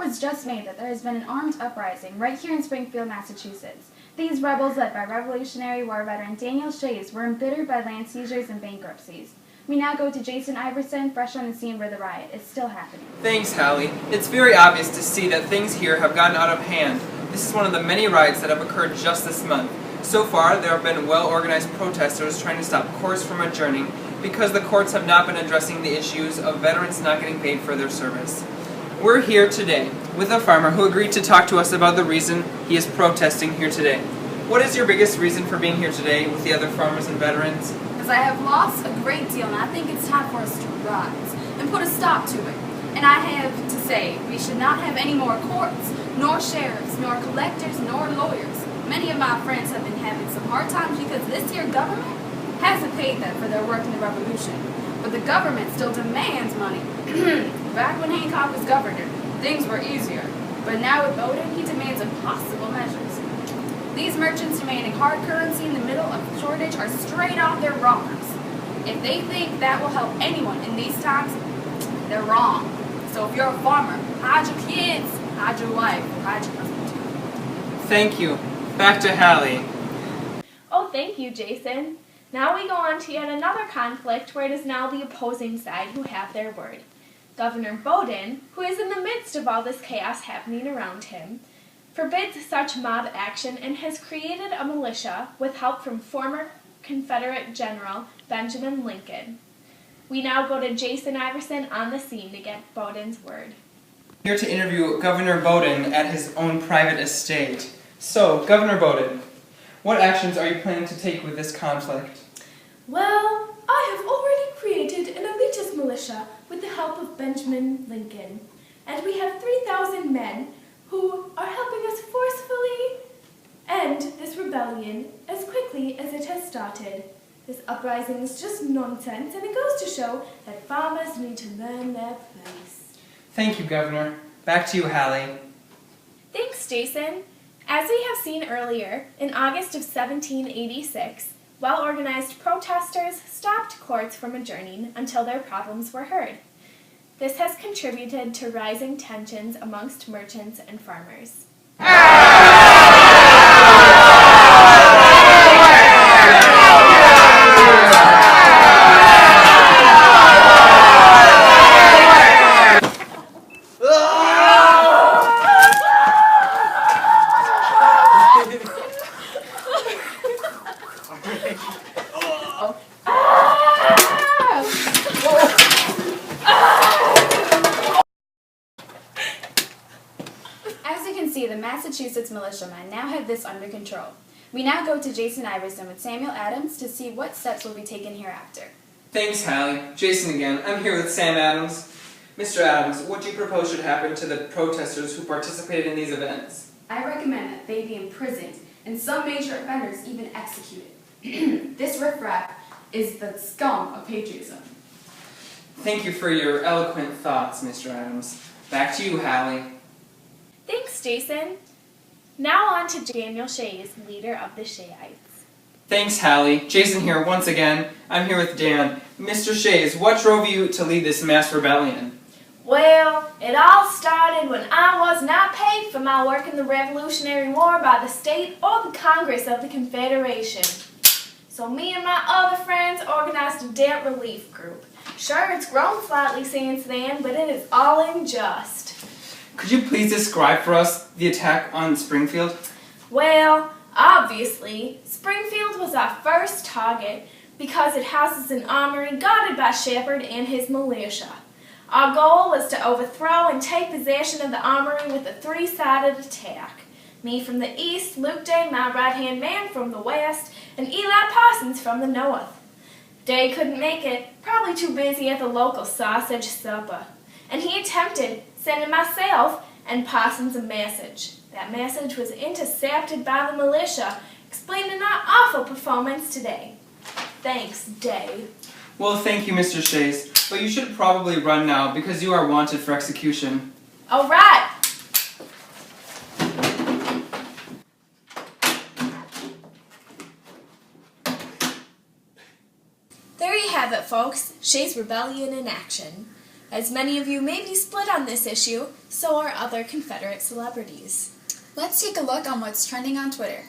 was just made that there has been an armed uprising right here in Springfield, Massachusetts. These rebels, led by Revolutionary War veteran Daniel Shays, were embittered by land seizures and bankruptcies. We now go to Jason Iverson, fresh on the scene where the riot is still happening. Thanks, Hallie. It's very obvious to see that things here have gotten out of hand. This is one of the many riots that have occurred just this month. So far, there have been well-organized protesters trying to stop courts from adjourning because the courts have not been addressing the issues of veterans not getting paid for their service. We're here today with a farmer who agreed to talk to us about the reason he is protesting here today. What is your biggest reason for being here today with the other farmers and veterans? Because I have lost a great deal, and I think it's time for us to rise and put a stop to it. And I have to say, we should not have any more courts, nor sheriffs, nor collectors, nor lawyers. Many of my friends have been having some hard times because this here government hasn't paid them for their work in the revolution. But the government still demands money. Back when Hancock was governor, things were easier. But now with Bowdoin, he demands impossible measures. These merchants demanding hard currency in the middle of a shortage are straight off their robbers. If they think that will help anyone in these times, they're wrong. So if you're a farmer, hide your kids, hide your wife, hide your husband too. Thank you. Back to Hallie. Oh, thank you, Jason. Now we go on to yet another conflict where it is now the opposing side who have their word. Governor Bowdoin, who is in the midst of all this chaos happening around him, forbids such mob action and has created a militia with help from former Confederate General Benjamin Lincoln. We now go to Jason Iverson on the scene to get Bowdoin's word. Here to interview Governor Bowdoin at his own private estate. So, Governor Bowdoin, what actions are you planning to take with this conflict? Well, I have already created an elitist militia with the help of Benjamin Lincoln, and we have 3,000 men who are helping us forcefully end this rebellion as quickly as it has started. This uprising is just nonsense, and it goes to show that farmers need to learn their place. Thank you, Governor. Back to you, Hallie. Thanks, Jason. As we have seen earlier, in August of 1786, well-organized protesters stopped courts from adjourning until their problems were heard. This has contributed to rising tensions amongst merchants and farmers. As you can see, the Massachusetts militiamen now have this under control. We now go to Jason Iverson with Samuel Adams to see what steps will be taken hereafter. Thanks, Hallie. Jason again. I'm here with Sam Adams. Mr. Adams, what do you propose should happen to the protesters who participated in these events? I recommend that they be imprisoned, and some major offenders even executed. This riffraff is the scum of patriotism. Thank you for your eloquent thoughts, Mr. Adams. Back to you, Hallie. Thanks, Jason. Now on to Daniel Shays, leader of the Shayites. Thanks, Hallie. Jason here once again. I'm here with Dan. Mr. Shays, what drove you to lead this mass rebellion? Well, it all started when I was not paid for my work in the Revolutionary War by the state or the Congress of the Confederation. So me and my other friends organized a debt relief group. Sure, it's grown slightly since then, but it is all unjust. Could you please describe for us the attack on Springfield? Well, obviously, Springfield was our first target because it houses an armory guarded by Shepard and his militia. Our goal was to overthrow and take possession of the armory with a three-sided attack. Me from the east, Luke Day, my right-hand man, from the west, and Eli Parsons from the north. Day couldn't make it, probably too busy at the local sausage supper. And he attempted sending myself and Parsons a message. That message was intercepted by the militia, explaining our awful performance today. Thanks, Day. Well, thank you, Mr. Shays, but you should probably run now because you are wanted for execution. All right. There you have it, folks. Shay's rebellion in action. As many of you may be split on this issue, so are other Confederate celebrities. Let's take a look on what's trending on Twitter.